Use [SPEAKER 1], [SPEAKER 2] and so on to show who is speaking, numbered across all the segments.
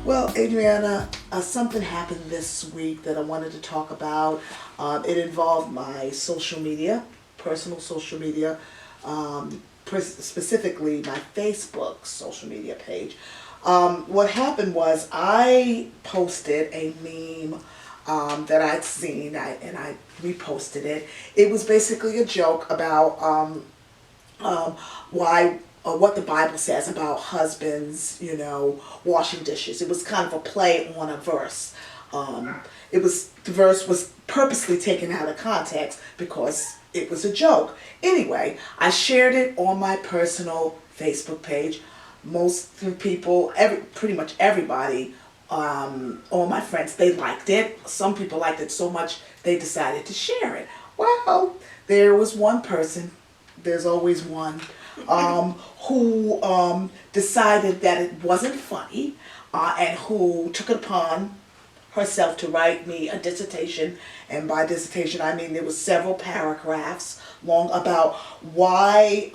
[SPEAKER 1] Well, Adriana, something happened this week that I wanted to talk about. It involved my social media, personal social media, specifically my Facebook social media page. What happened was I posted a meme that I'd seen, and I reposted it. It was basically a joke about why what the Bible says about husbands, washing dishes. It was kind of a play on a verse. The verse was purposely taken out of context because it was a joke. Anyway, I shared it on my personal Facebook page. Most people, pretty much everybody, all my friends, they liked it. Some people liked it so much they decided to share it. Well, there was one person, there's always one, who decided that it wasn't funny, and who took it upon herself to write me a dissertation. And by dissertation I mean there was several paragraphs long about why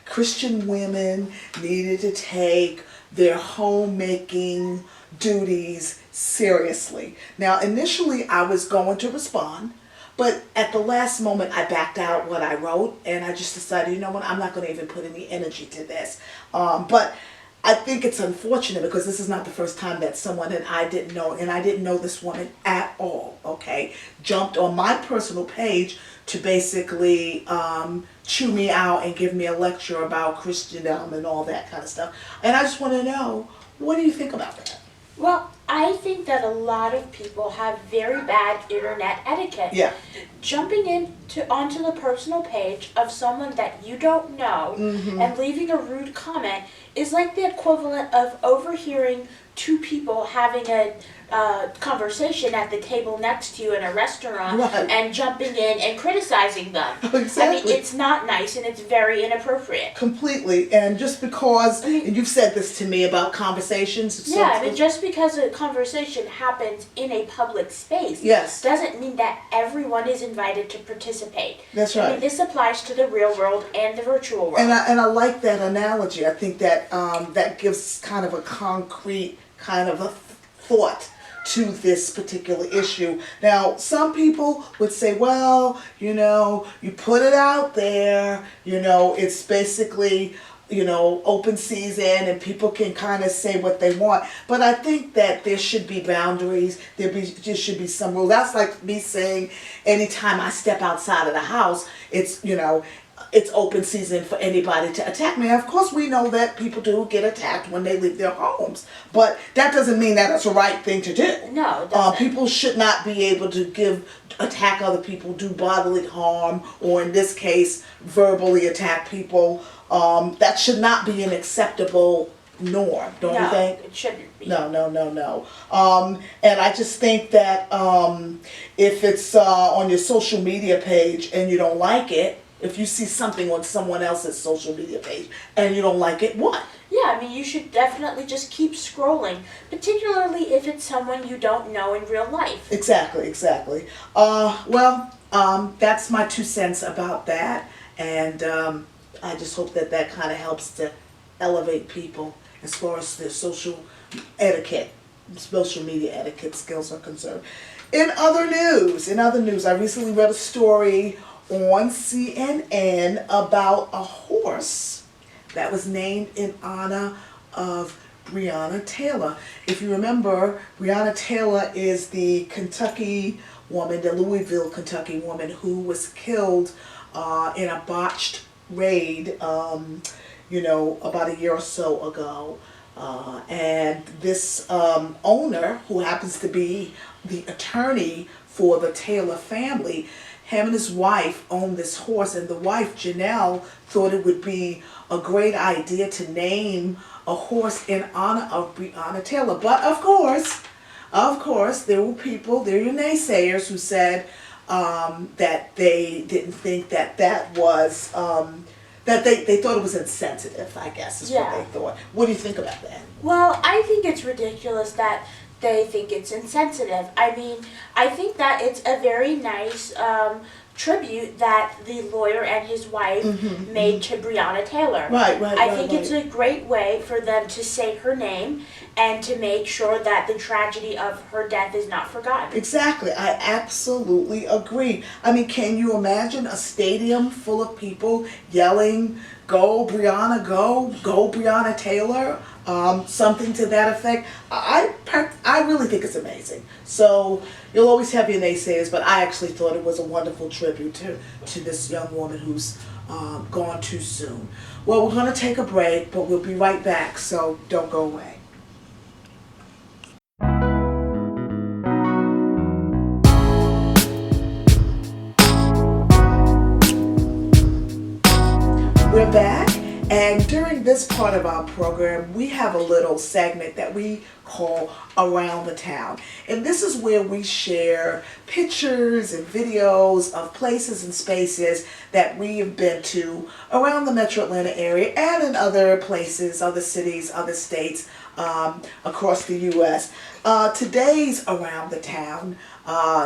[SPEAKER 1] Christian women needed to take their homemaking duties seriously. Now initially I was going to respond, but at the last moment I backed out what I wrote, and I just decided, you know what, I'm not going to even put any energy to this. But I think it's unfortunate because this is not the first time that someone that I didn't know, and I didn't know this woman at all, okay, jumped on my personal page to basically chew me out and give me a lecture about Christendom and all that kind of stuff. And I just want to know, what do you think about that?
[SPEAKER 2] Well, I think that a lot of people have very bad internet etiquette.
[SPEAKER 1] Yeah.
[SPEAKER 2] Jumping onto the personal page of someone that you don't know and leaving a rude comment is like the equivalent of overhearing two people having a conversation at the table next to you in a restaurant,
[SPEAKER 1] right,
[SPEAKER 2] and jumping in and criticizing them.
[SPEAKER 1] Exactly.
[SPEAKER 2] I mean, it's not nice and it's very inappropriate.
[SPEAKER 1] Completely. And just because, and you've said this to me about conversations.
[SPEAKER 2] Yeah, I mean, just because a conversation happens in a public space,
[SPEAKER 1] yes,
[SPEAKER 2] doesn't mean that everyone is invited to participate.
[SPEAKER 1] That's right.
[SPEAKER 2] I mean, this applies to the real world and the virtual world.
[SPEAKER 1] And I like that analogy. I think that that gives kind of a concrete kind of a thought to this particular issue. Now, some people would say, well, you put it out there, it's basically, open season and people can kind of say what they want. But I think that there should be boundaries. There should be some rules. That's like me saying anytime I step outside of the house, it's open season for anybody to attack me. Of course, we know that people do get attacked when they leave their homes, but that doesn't mean that it's the right thing to do.
[SPEAKER 2] No, it doesn't.
[SPEAKER 1] People should not be able to attack other people, do bodily harm, or in this case, verbally attack people. That should not be an acceptable norm, don't you think?
[SPEAKER 2] No, it shouldn't be.
[SPEAKER 1] No. And I just think that if it's on your social media page and you don't like it, if you see something on someone else's social media page and you don't like it, what?
[SPEAKER 2] Yeah, I mean, you should definitely just keep scrolling, particularly if it's someone you don't know in real life.
[SPEAKER 1] Exactly. That's my 2 cents about that, and I just hope that kind of helps to elevate people as far as their social media etiquette skills are concerned. In other news, I recently read a story on CNN about a horse that was named in honor of Breonna Taylor. If you remember, Breonna Taylor is the Louisville, Kentucky woman who was killed in a botched raid, about a year or so ago. And this owner, who happens to be the attorney for the Taylor family, him and his wife owned this horse, and the wife, Janelle, thought it would be a great idea to name a horse in honor of Breonna Taylor. But of course, there were your naysayers who said that they didn't think that was, that they thought it was insensitive, I guess is what they thought. What do you think about that?
[SPEAKER 2] Well, I think it's ridiculous that they think it's insensitive. I mean, I think that it's a very nice tribute that the lawyer and his wife made to Breonna Taylor.
[SPEAKER 1] Right.
[SPEAKER 2] I think it's a great way for them to say her name and to make sure that the tragedy of her death is not forgotten.
[SPEAKER 1] Exactly. I absolutely agree. I mean, can you imagine a stadium full of people yelling, "Go Breonna, go Breonna Taylor," something to that effect? I really think it's amazing. So you'll always have your naysayers, but I actually thought it was a wonderful tribute to this young woman who's gone too soon. Well, we're going to take a break, but we'll be right back, so don't go away. We're back, and during this part of our program, we have a little segment that we call Around the Town. And this is where we share pictures and videos of places and spaces that we have been to around the Metro Atlanta area and in other places, other cities, other states across the U.S. Today's Around the Town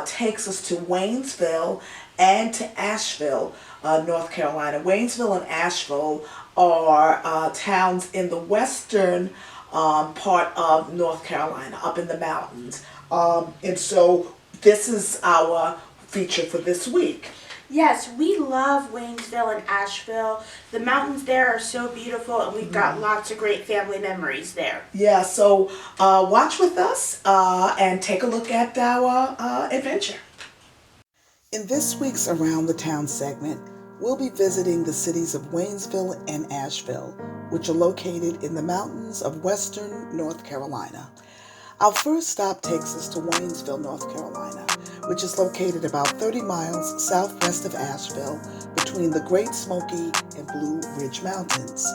[SPEAKER 1] takes us to Waynesville and to Asheville, North Carolina. Waynesville and Asheville are towns in the western part of North Carolina, up in the mountains. And so this is our feature for this week.
[SPEAKER 2] Yes, we love Waynesville and Asheville. The mountains there are so beautiful, and we've got lots of great family memories there.
[SPEAKER 1] Yeah, so watch with us and take a look at our adventure. In this week's Around the Town segment, we'll be visiting the cities of Waynesville and Asheville, which are located in the mountains of western North Carolina. Our first stop takes us to Waynesville, North Carolina, which is located about 30 miles southwest of Asheville between the Great Smoky and Blue Ridge Mountains.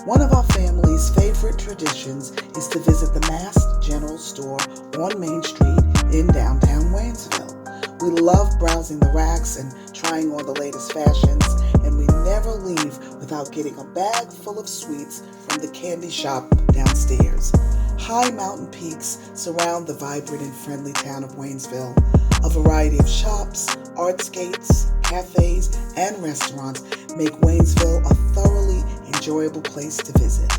[SPEAKER 1] One of our family's favorite traditions is to visit the Mass General Store on Main Street in downtown Waynesville. We love browsing the racks and trying on the latest fashions, and we never leave without getting a bag full of sweets from the candy shop downstairs. High mountain peaks surround the vibrant and friendly town of Waynesville. A variety of shops, artscapes, cafes, and restaurants make Waynesville a thoroughly enjoyable place to visit.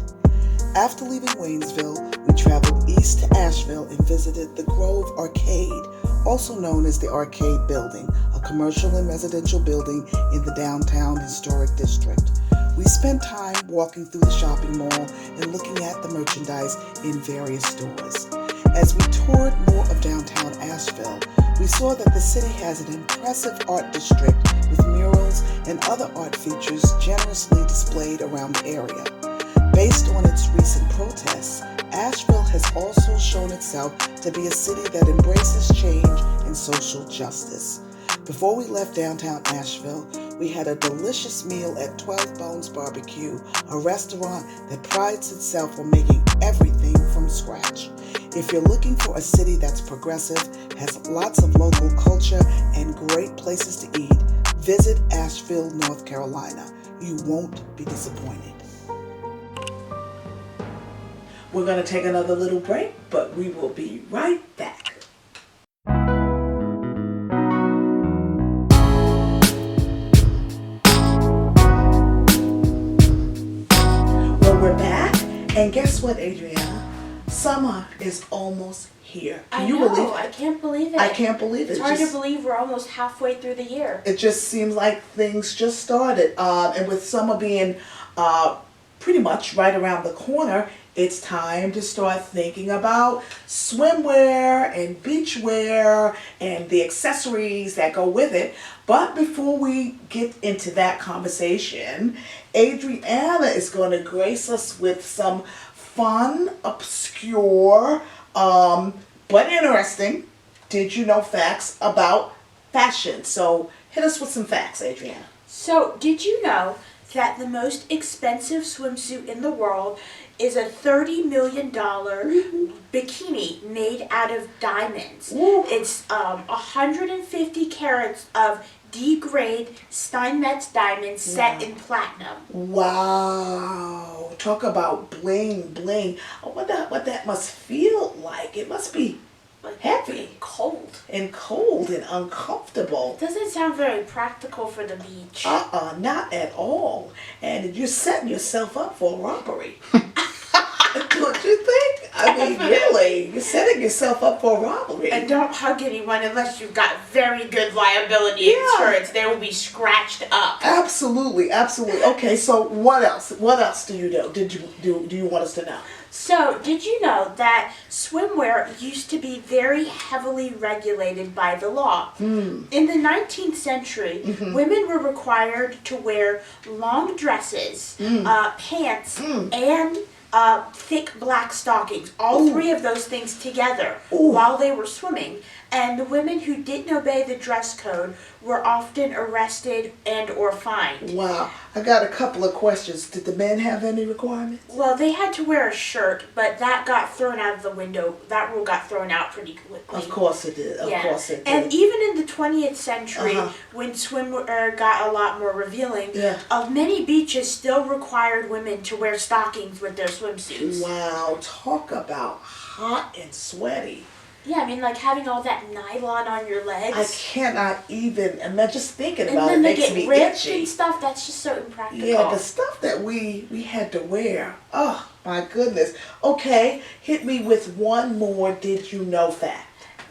[SPEAKER 1] After leaving Waynesville, we traveled east to Asheville and visited the Grove Arcade, also known as the Arcade Building, a commercial and residential building in the downtown historic district. We spent time walking through the shopping mall and looking at the merchandise in various stores. As we toured more of downtown Asheville, we saw that the city has an impressive art district with murals and other art features generously displayed around the area. Based on its recent protests, Asheville has also shown itself to be a city that embraces change and social justice. Before we left downtown Asheville, we had a delicious meal at 12 Bones Barbecue, a restaurant that prides itself on making everything from scratch. If you're looking for a city that's progressive, has lots of local culture, and great places to eat, visit Asheville, North Carolina. You won't be disappointed. We're going to take another little break, but we will be right back. Well, we're back, and guess what, Adriana? Summer is almost here. Can you believe it?
[SPEAKER 2] I can't believe it.
[SPEAKER 1] I can't believe it.
[SPEAKER 2] It's hard to believe we're almost halfway through the year.
[SPEAKER 1] It just seems like things just started. And with summer being pretty much right around the corner, it's time to start thinking about swimwear and beachwear and the accessories that go with it. But before we get into that conversation, Adriana is going to grace us with some fun, obscure, but interesting, did you know facts about fashion. So hit us with some facts, Adriana.
[SPEAKER 2] So, did you know that the most expensive swimsuit in the world is a $30 million bikini made out of diamonds?
[SPEAKER 1] Ooh.
[SPEAKER 2] It's 150 carats of D-grade Steinmetz diamonds set in platinum.
[SPEAKER 1] Wow. Talk about bling, bling. I wonder what that must feel like. It must be heavy.
[SPEAKER 2] Cold.
[SPEAKER 1] and cold and uncomfortable.
[SPEAKER 2] Doesn't sound very practical for the beach.
[SPEAKER 1] Not at all. And you're setting yourself up for a robbery. Don't you think? I mean, really, you're setting yourself up for a robbery.
[SPEAKER 2] And don't hug anyone unless you've got very good liability insurance. They will be scratched up.
[SPEAKER 1] Absolutely, absolutely. Okay, so what else? What else do you know? Do you want us to know?
[SPEAKER 2] So, did you know that swimwear used to be very heavily regulated by the law? In the 19th century, women were required to wear long dresses, pants, and thick black stockings, all three of those things together while they were swimming. And the women who didn't obey the dress code were often arrested and or fined.
[SPEAKER 1] Wow. I got a couple of questions. Did the men have any requirements?
[SPEAKER 2] Well, they had to wear a shirt, but that got thrown out of the window. That rule got thrown out pretty quickly.
[SPEAKER 1] Of course it did. Of course it did.
[SPEAKER 2] And even in the 20th century, when swimwear got a lot more revealing, many beaches still required women to wear stockings with their swimsuits.
[SPEAKER 1] Wow. Talk about hot and sweaty.
[SPEAKER 2] Yeah, I mean, like having all that nylon on your legs.
[SPEAKER 1] I cannot even imagine. Just thinking about it
[SPEAKER 2] and then
[SPEAKER 1] makes
[SPEAKER 2] they
[SPEAKER 1] me
[SPEAKER 2] get ripped
[SPEAKER 1] itchy.
[SPEAKER 2] and stuff. That's just so impractical.
[SPEAKER 1] Yeah, the stuff that we had to wear. Oh my goodness. Okay, hit me with one more. Did you know fact?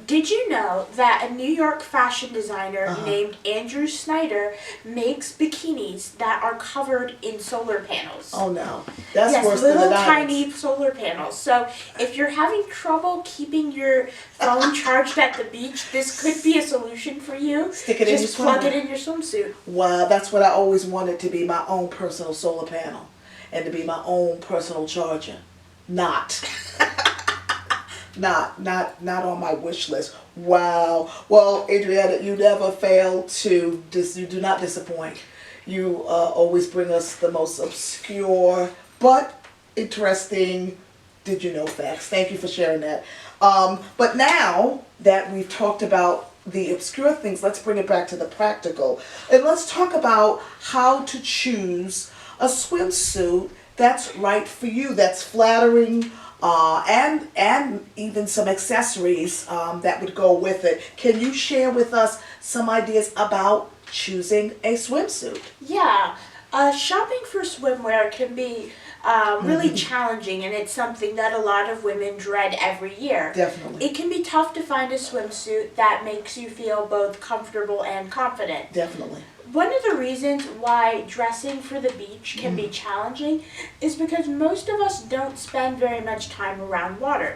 [SPEAKER 2] Did you know that a New York fashion designer named Andrew Snyder makes bikinis that are covered in solar panels?
[SPEAKER 1] Oh no, that's worse than the
[SPEAKER 2] little
[SPEAKER 1] diamonds.
[SPEAKER 2] tiny solar panels. So if you're having trouble keeping your phone charged at the beach, this could be a solution for you.
[SPEAKER 1] Stick it in your
[SPEAKER 2] Just plug
[SPEAKER 1] swimwear.
[SPEAKER 2] it in your swimsuit.
[SPEAKER 1] Wow, that's what I always wanted, to be my own personal solar panel and to be my own personal charger. Not on my wish list. Wow. Well, Adriana, you never fail to you do not disappoint. You always bring us the most obscure but interesting did you know facts. Thank you for sharing that. But now that we've talked about the obscure things, let's bring it back to the practical. And let's talk about how to choose a swimsuit that's right for you, that's flattering, and even some accessories that would go with it. Can you share with us some ideas about choosing a swimsuit?
[SPEAKER 2] Yeah. Shopping for swimwear can be really challenging, and it's something that a lot of women dread every year.
[SPEAKER 1] Definitely.
[SPEAKER 2] It can be tough to find a swimsuit that makes you feel both comfortable and confident.
[SPEAKER 1] Definitely.
[SPEAKER 2] One of the reasons why dressing for the beach can be challenging is because most of us don't spend very much time around water.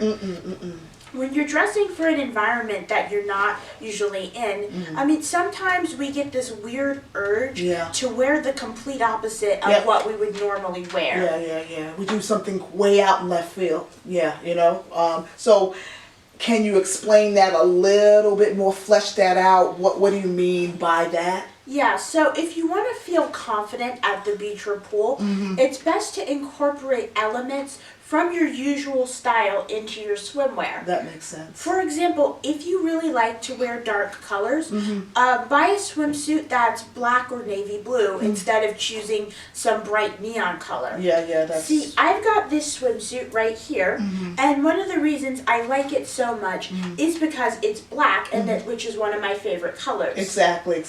[SPEAKER 2] When you're dressing for an environment that you're not usually in, I mean, sometimes we get this weird urge to wear the complete opposite of what we would normally wear.
[SPEAKER 1] Yeah. We do something way out in left field. Yeah, you know. So can you explain that a little bit more, flesh that out? What do you mean by that?
[SPEAKER 2] Yeah, so if you want to feel confident at the beach or pool, it's best to incorporate elements from your usual style into your swimwear.
[SPEAKER 1] That makes sense.
[SPEAKER 2] For example, if you really like to wear dark colors, buy a swimsuit that's black or navy blue instead of choosing some bright neon color.
[SPEAKER 1] Yeah, that's...
[SPEAKER 2] See, I've got this swimsuit right here, and one of the reasons I like it so much is because it's black, and which is one of my favorite colors.
[SPEAKER 1] Exactly.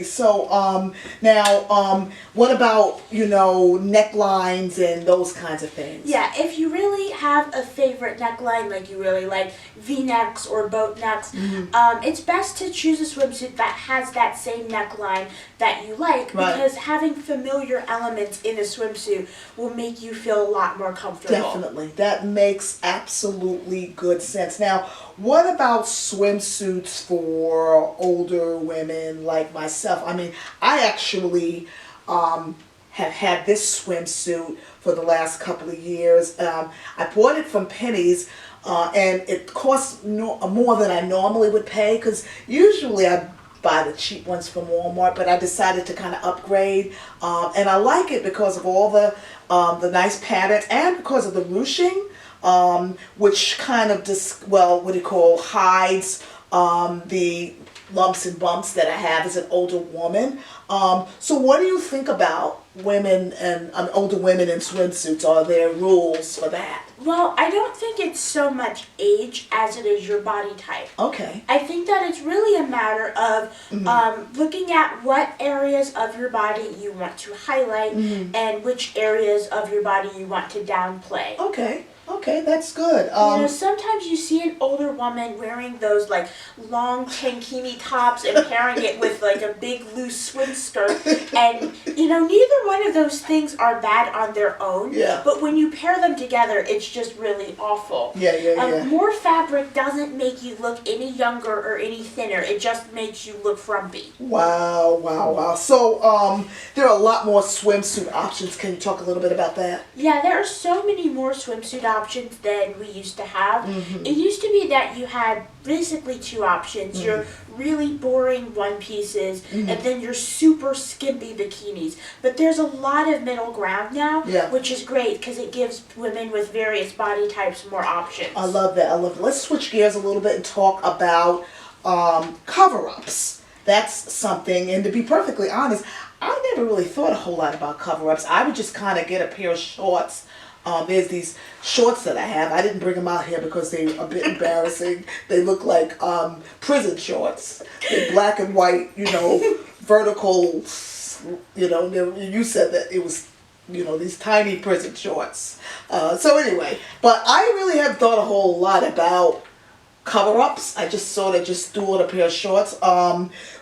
[SPEAKER 1] So, now, what about, necklines and those kinds of things?
[SPEAKER 2] Yeah, if you really have a favorite neckline, like you really like V-necks or boat necks, it's best to choose a swimsuit that has that same neckline that you like, because having familiar elements in a swimsuit will make you feel a lot more comfortable.
[SPEAKER 1] Definitely. That makes absolutely good sense. Now, what about swimsuits for older women like myself? I mean, I actually have had this swimsuit for the last couple of years. I bought it from Penny's, and it cost more than I normally would pay, because usually I buy the cheap ones from Walmart, but I decided to kind of upgrade, and I like it because of all the nice patterns and because of the ruching, which kind of hides the lumps and bumps that I have as an older woman. So what do you think about women and older women in swimsuits? Are there rules for that?
[SPEAKER 2] Well, I don't think it's so much age as it is your body type.
[SPEAKER 1] Okay.
[SPEAKER 2] I think that it's really a matter of looking at what areas of your body you want to highlight and which areas of your body you want to downplay.
[SPEAKER 1] Okay, that's good.
[SPEAKER 2] Sometimes you see an older woman wearing those like long tankini tops and pairing it with like a big loose swim skirt, and neither one of those things are bad on their own.
[SPEAKER 1] Yeah.
[SPEAKER 2] But when you pair them together, it's just really awful.
[SPEAKER 1] Yeah.
[SPEAKER 2] More fabric doesn't make you look any younger or any thinner. It just makes you look frumpy.
[SPEAKER 1] Wow. So, there are a lot more swimsuit options. Can you talk a little bit about that?
[SPEAKER 2] Yeah, there are so many more swimsuit options than we used to have. It used to be that you had basically two options. Your really boring one pieces and then your super skimpy bikinis. But there's a lot of middle ground now, which is great because it gives women with various body types more options.
[SPEAKER 1] I love that. Let's switch gears a little bit and talk about cover-ups. That's something, and to be perfectly honest, I never really thought a whole lot about cover-ups. I would just kind of get a pair of shorts. There's these shorts that I have. I didn't bring them out here because they're a bit embarrassing. They look like prison shorts. They're black and white, vertical, you said that it was, these tiny prison shorts. So anyway, but I really haven't thought a whole lot about cover-ups. I just sort of just threw on a pair of shorts.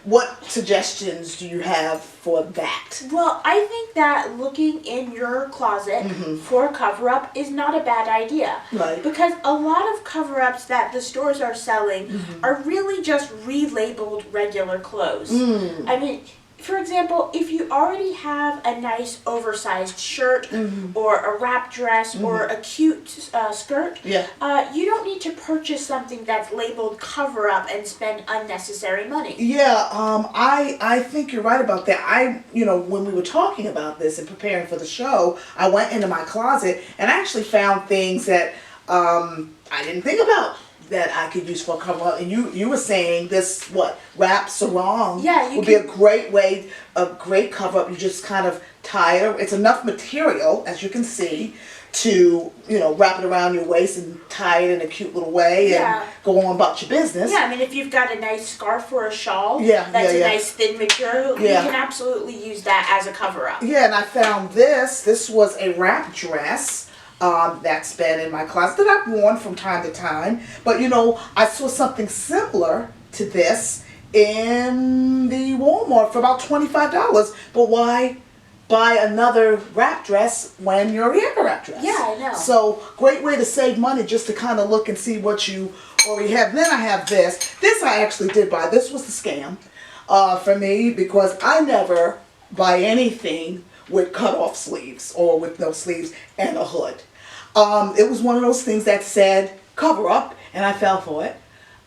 [SPEAKER 1] What suggestions do you have for that?
[SPEAKER 2] Well, I think that looking in your closet for a cover-up is not a bad idea.
[SPEAKER 1] Right.
[SPEAKER 2] Because a lot of cover-ups that the stores are selling are really just relabeled regular clothes. I mean, for example, if you already have a nice oversized shirt or a wrap dress or a cute skirt, you don't need to purchase something that's labeled cover up and spend unnecessary money.
[SPEAKER 1] Yeah, I think you're right about that. When we were talking about this and preparing for the show, I went into my closet and I actually found things that I didn't think about that I could use for a cover up. And you were saying this, wrap sarong would be a great way, a great cover up. You just kind of tie it. It's enough material, as you can see, to, wrap it around your waist and tie it in a cute little way and go on about your business.
[SPEAKER 2] Yeah, I mean, if you've got a nice scarf or a shawl that's a nice thin material, you can absolutely use that as a cover up.
[SPEAKER 1] Yeah, and I found this. This was a wrap dress. That's been in my closet that I've worn from time to time. But I saw something similar to this in the Walmart for about $25. But why buy another wrap dress when you already have a wrap dress?
[SPEAKER 2] Yeah, I know.
[SPEAKER 1] So great way to save money, just to kind of look and see what you already have. Then I have this. This I actually did buy. This was the scam for me, because I never buy anything with cut-off sleeves or with no sleeves and a hood. It was one of those things that said cover up, and I fell for it.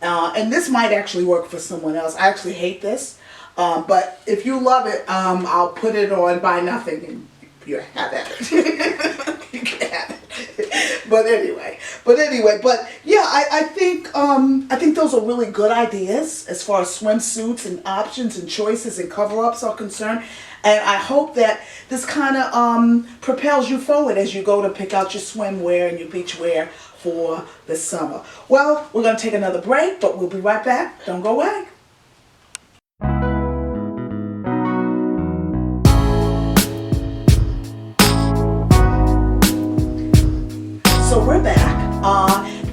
[SPEAKER 1] And this might actually work for someone else. I actually hate this, but if you love it, I'll put it on Buy Nothing, and you have at it. You can have it. But anyway, yeah, I think those are really good ideas as far as swimsuits and options and choices and cover-ups are concerned. And I hope that this kind of propels you forward as you go to pick out your swimwear and your beachwear for the summer. Well, we're going to take another break, but we'll be right back. Don't go away. So we're back.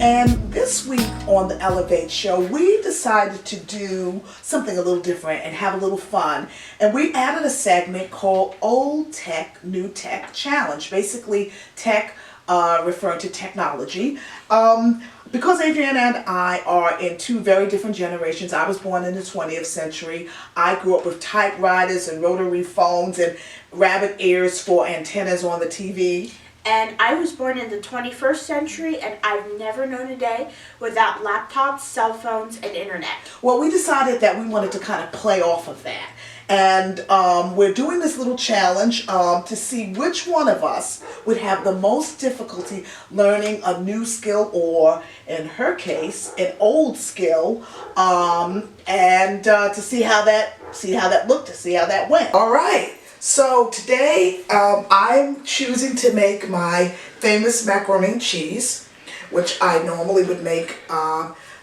[SPEAKER 1] And this week on the Elevate Show, we decided to do something a little different and have a little fun. And we added a segment called Old Tech, New Tech Challenge. Basically, tech referring to technology. Because Adrienne and I are in two very different generations. I was born in the 20th century. I grew up with typewriters and rotary phones and rabbit ears for antennas on the TV.
[SPEAKER 2] And I was born in the 21st century, and I've never known a day without laptops, cell phones, and internet.
[SPEAKER 1] Well, we decided that we wanted to kind of play off of that. And we're doing this little challenge to see which one of us would have the most difficulty learning a new skill, or in her case, an old skill, and to see how that looked, to see how that went. All right. So today I'm choosing to make my famous macaroni and cheese, which I normally would make,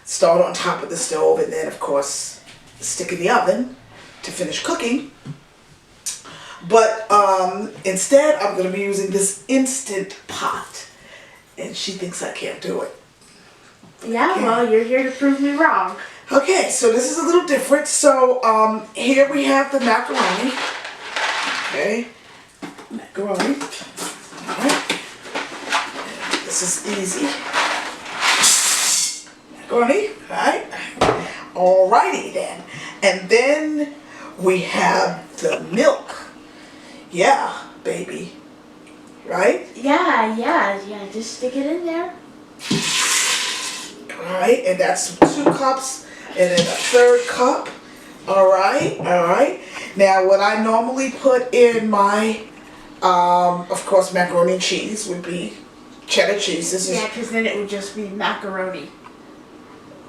[SPEAKER 1] start on top of the stove and then of course stick in the oven to finish cooking. But instead I'm going to be using this Instant Pot, and she thinks I can't do it.
[SPEAKER 2] Yeah, well, you're here to prove me wrong.
[SPEAKER 1] Okay, so this is a little different. So here we have the macaroni. Okay, macaroni. Alright. This is easy. Macaroni, alright. Alrighty then. And then we have the milk. Yeah, baby. Right?
[SPEAKER 2] Yeah, just stick it in there.
[SPEAKER 1] Alright, and that's 2 cups and then a 3rd cup. Alright. Now what I normally put in my, of course, macaroni and cheese would be cheddar cheese. This is,
[SPEAKER 2] Yeah, because then it would just be macaroni.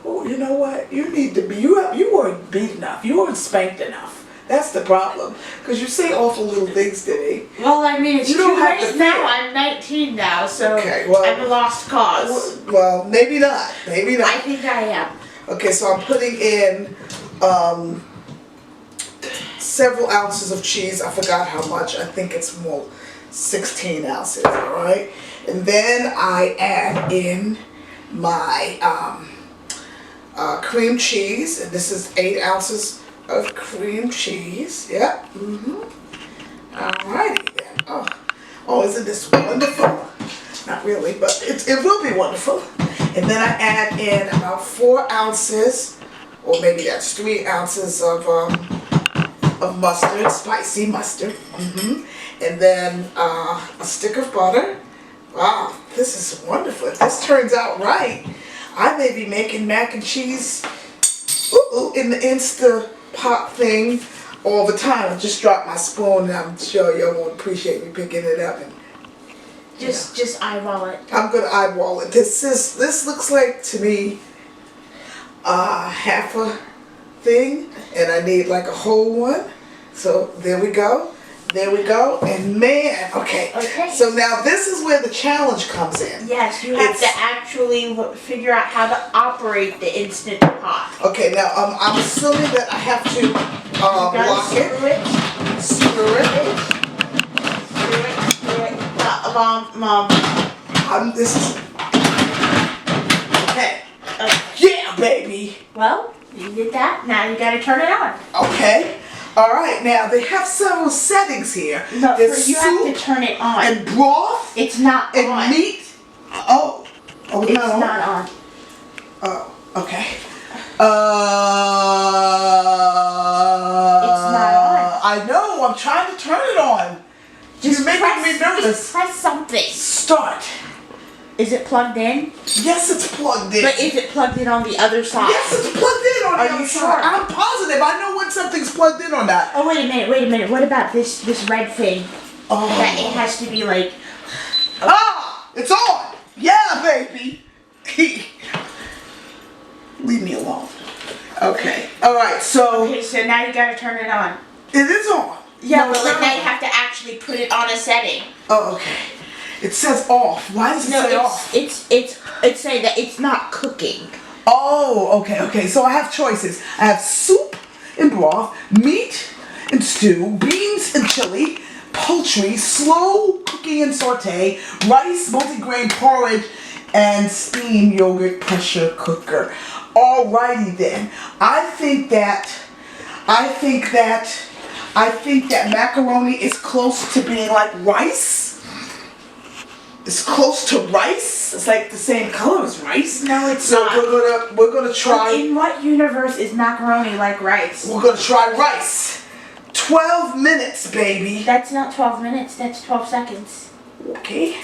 [SPEAKER 1] oh, you know what? You need to be, you weren't beat enough. You weren't spanked enough. That's the problem. Because you say awful little things today.
[SPEAKER 2] Well, I mean, it's
[SPEAKER 1] You
[SPEAKER 2] too
[SPEAKER 1] don't have
[SPEAKER 2] late
[SPEAKER 1] to
[SPEAKER 2] now.
[SPEAKER 1] fear.
[SPEAKER 2] I'm 19 now, so
[SPEAKER 1] Okay, well-
[SPEAKER 2] I'm a lost cause.
[SPEAKER 1] Well, maybe not. Maybe not.
[SPEAKER 2] I think I am.
[SPEAKER 1] Okay, so I'm putting in several ounces of cheese. I forgot how much. I think it's more 16 ounces, alright? And then I add in my cream cheese. And this is 8 ounces of cream cheese. Yep. Alrighty then. Oh, isn't this wonderful? Not really, but it will be wonderful. And then I add in about 4 ounces, or maybe that's 3 ounces of mustard, spicy mustard. And then a stick of butter. Wow, this is wonderful. If this turns out right, I may be making mac and cheese in the Instant Pot thing all the time. I just dropped my spoon, and I'm sure y'all won't appreciate me picking it up. And
[SPEAKER 2] Just eyeball it.
[SPEAKER 1] I'm gonna eyeball it. This looks like to me half a thing, and I need like a whole one. So there we go. And man, okay. So now this is where the challenge comes in.
[SPEAKER 2] Yes, you have to actually figure out how to operate the Instant Pot.
[SPEAKER 1] Okay, now I'm assuming that I have to lock it. Screw it. This is okay. Yeah, baby.
[SPEAKER 2] Well, you did that. Now you gotta turn it on.
[SPEAKER 1] Okay. All right. Now they have several settings here.
[SPEAKER 2] No,
[SPEAKER 1] There's
[SPEAKER 2] you have
[SPEAKER 1] soup
[SPEAKER 2] to turn it on.
[SPEAKER 1] and broth
[SPEAKER 2] It's not
[SPEAKER 1] and
[SPEAKER 2] on.
[SPEAKER 1] meat. Oh,
[SPEAKER 2] It's not on.
[SPEAKER 1] Oh, okay.
[SPEAKER 2] It's not on.
[SPEAKER 1] I know. I'm trying to turn it on. You're making me nervous.
[SPEAKER 2] Just press something.
[SPEAKER 1] Start.
[SPEAKER 2] Is it plugged in?
[SPEAKER 1] Yes, it's plugged in.
[SPEAKER 2] But is it plugged in on the other side?
[SPEAKER 1] Yes, it's plugged in on the
[SPEAKER 2] Are
[SPEAKER 1] other
[SPEAKER 2] you
[SPEAKER 1] side.
[SPEAKER 2] sure?
[SPEAKER 1] I'm positive. I know when something's plugged in or not.
[SPEAKER 2] Oh, wait a minute. What about this red thing?
[SPEAKER 1] Oh.
[SPEAKER 2] That it has to be like...
[SPEAKER 1] Ah! It's on! Yeah, baby! Leave me alone. Okay. Alright, so
[SPEAKER 2] Okay, so now you gotta turn it on.
[SPEAKER 1] it is on.
[SPEAKER 2] Yeah,
[SPEAKER 1] No,
[SPEAKER 2] but
[SPEAKER 1] it's
[SPEAKER 2] like
[SPEAKER 1] not
[SPEAKER 2] now
[SPEAKER 1] on.
[SPEAKER 2] you have to actually put it on a setting.
[SPEAKER 1] Oh, okay. It says off. Why does it say off?
[SPEAKER 2] it's saying that it's not cooking.
[SPEAKER 1] Oh, okay. So I have choices. I have soup and broth, meat and stew, beans and chili, poultry, slow cooking and saute, rice, multigrain porridge, and steam yogurt pressure cooker. Alrighty then. I think that macaroni is close to being like rice. It's close to rice. It's like the same color as rice.
[SPEAKER 2] No, it's
[SPEAKER 1] so
[SPEAKER 2] not.
[SPEAKER 1] we're gonna try.
[SPEAKER 2] In what universe is macaroni like rice?
[SPEAKER 1] We're gonna try rice. 12 minutes, baby.
[SPEAKER 2] That's not 12 minutes. That's 12 seconds.
[SPEAKER 1] Okay.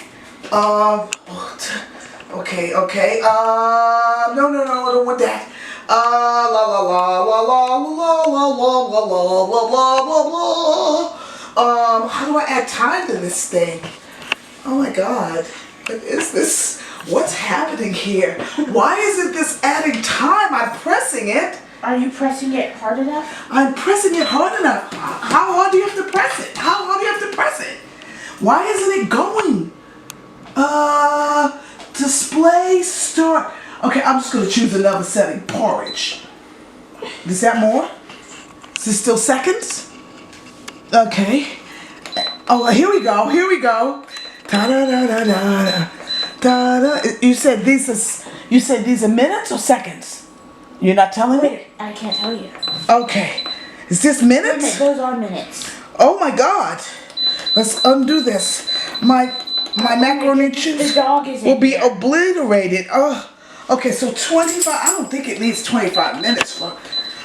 [SPEAKER 1] Okay. No, I don't want that. La la la la la la la la la la la la la. How do I add time to this thing? Oh my God. What is this? What's happening here? Why isn't this adding time? I'm pressing it.
[SPEAKER 2] Are you pressing it hard enough?
[SPEAKER 1] I'm pressing it hard enough. How hard do you have to press it? How Why isn't it going? Display start. Okay, I'm just gonna choose another setting. Porridge. Is that more? Is this still seconds? Okay. Oh, here we go. Here we go. Da da da da da da da. You said these are minutes or seconds? You're not telling me?
[SPEAKER 2] I can't tell you.
[SPEAKER 1] Okay. Is this minutes?
[SPEAKER 2] Those are minutes.
[SPEAKER 1] Oh my God. Let's undo this. My macaroni and
[SPEAKER 2] The
[SPEAKER 1] cheese
[SPEAKER 2] dog is
[SPEAKER 1] will
[SPEAKER 2] in
[SPEAKER 1] be
[SPEAKER 2] here.
[SPEAKER 1] obliterated. Oh, okay. So 25. I don't think it needs 25 minutes for.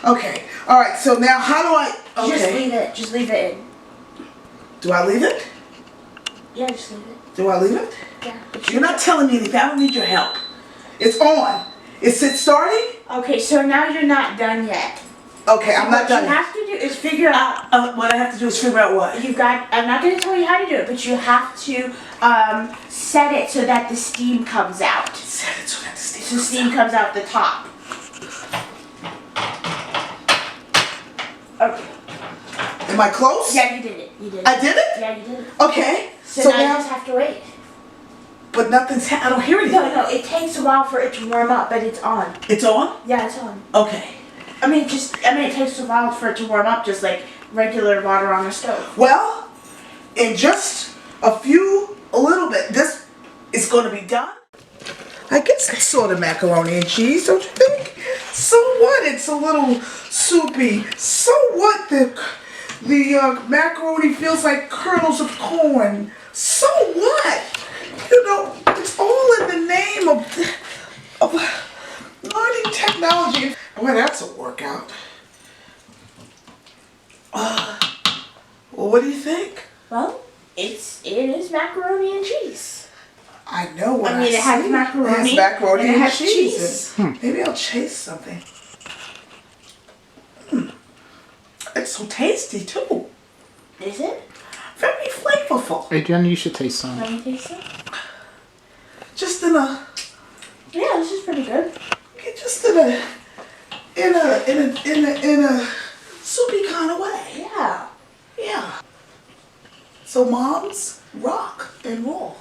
[SPEAKER 1] Okay. All right. So now, how do I? Okay.
[SPEAKER 2] Just leave it. Just leave it in.
[SPEAKER 1] Do I leave it?
[SPEAKER 2] Yeah, just leave it.
[SPEAKER 1] Do I leave it?
[SPEAKER 2] Yeah.
[SPEAKER 1] You're not telling me anything. I don't need your help. It's on. Is it starting?
[SPEAKER 2] Okay, so now you're not done yet.
[SPEAKER 1] Okay, I'm not done.
[SPEAKER 2] What you have to do is figure out.
[SPEAKER 1] What I have to do is figure out what.
[SPEAKER 2] I'm not going to tell you how to do it, but you have to set it so that the steam comes out.
[SPEAKER 1] Set it so that the steam.
[SPEAKER 2] So steam comes out the top. Okay.
[SPEAKER 1] Am I close?
[SPEAKER 2] Yeah, you did it. You did it.
[SPEAKER 1] I did it?
[SPEAKER 2] Yeah, you did it.
[SPEAKER 1] Okay.
[SPEAKER 2] So now you just have to wait.
[SPEAKER 1] But nothing's I don't hear anything.
[SPEAKER 2] No, it takes a while for it to warm up, but it's on.
[SPEAKER 1] It's on?
[SPEAKER 2] Yeah, it's on.
[SPEAKER 1] Okay.
[SPEAKER 2] it takes a while for it to warm up, just like regular water on the stove.
[SPEAKER 1] Well, in just a little bit, this is going to be done. I guess it's sort of macaroni and cheese, don't you think? So what? It's a little soupy. So what? The macaroni feels like kernels of corn. So what? You know, it's all in the name of learning technology. Boy, that's a workout. Well, what do you think?
[SPEAKER 2] Well, it is macaroni and cheese.
[SPEAKER 1] I know what
[SPEAKER 2] it has macaroni.
[SPEAKER 1] It has macaroni and
[SPEAKER 2] it has
[SPEAKER 1] cheese. Maybe I'll chase something. It's so tasty too.
[SPEAKER 2] Is it?
[SPEAKER 1] Very flavorful.
[SPEAKER 3] Adrian, you should taste some.
[SPEAKER 2] Let me taste it.
[SPEAKER 1] Just in a.
[SPEAKER 2] Yeah, this is pretty good.
[SPEAKER 1] Just in a soupy kind of way.
[SPEAKER 2] Yeah.
[SPEAKER 1] Yeah. So moms, rock and roll.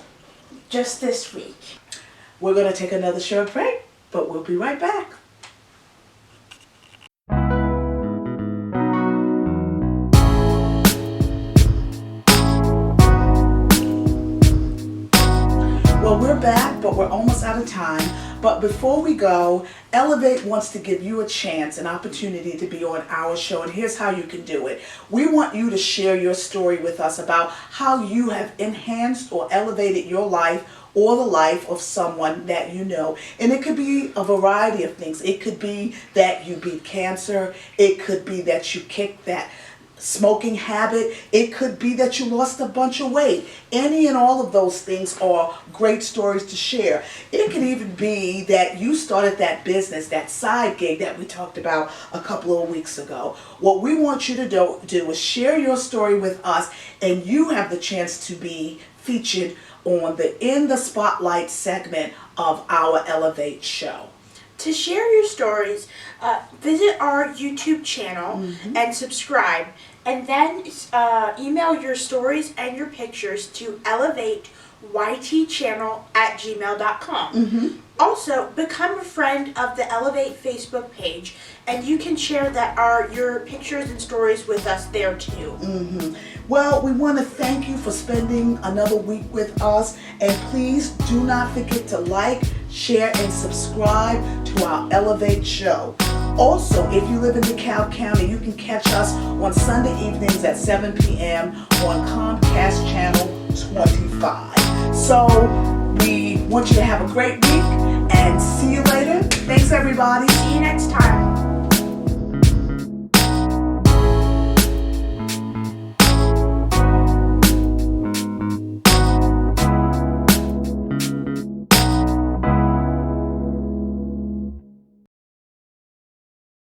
[SPEAKER 2] Just this week.
[SPEAKER 1] We're gonna take another short break, but we'll be right back. Well, we're back, but we're almost out of time. But before we go, Elevate wants to give you a chance, an opportunity to be on our show, and here's how you can do it. We want you to share your story with us about how you have enhanced or elevated your life or the life of someone that you know. And it could be a variety of things. It could be that you beat cancer. It could be that you kicked that smoking habit. It could be that you lost a bunch of weight. Any and all of those things are great stories to share. It could even be that you started that business, that side gig that we talked about a couple of weeks ago. What we want you to do is share your story with us, and you have the chance to be featured on the In the Spotlight segment of our Elevate show.
[SPEAKER 2] To share your stories, visit our YouTube channel and subscribe, and then email your stories and your pictures to elevateytchannel@gmail.com. Also, become a friend of the Elevate Facebook page, and you can share your pictures and stories with us there too.
[SPEAKER 1] Well, we want to thank you for spending another week with us, and please do not forget to like, share, and subscribe to our Elevate show. Also, if you live in DeKalb County, you can catch us on Sunday evenings at 7 p.m. on Comcast Channel 25. So, we want you to have a great week, and see you later. Thanks, everybody.
[SPEAKER 2] See you next time.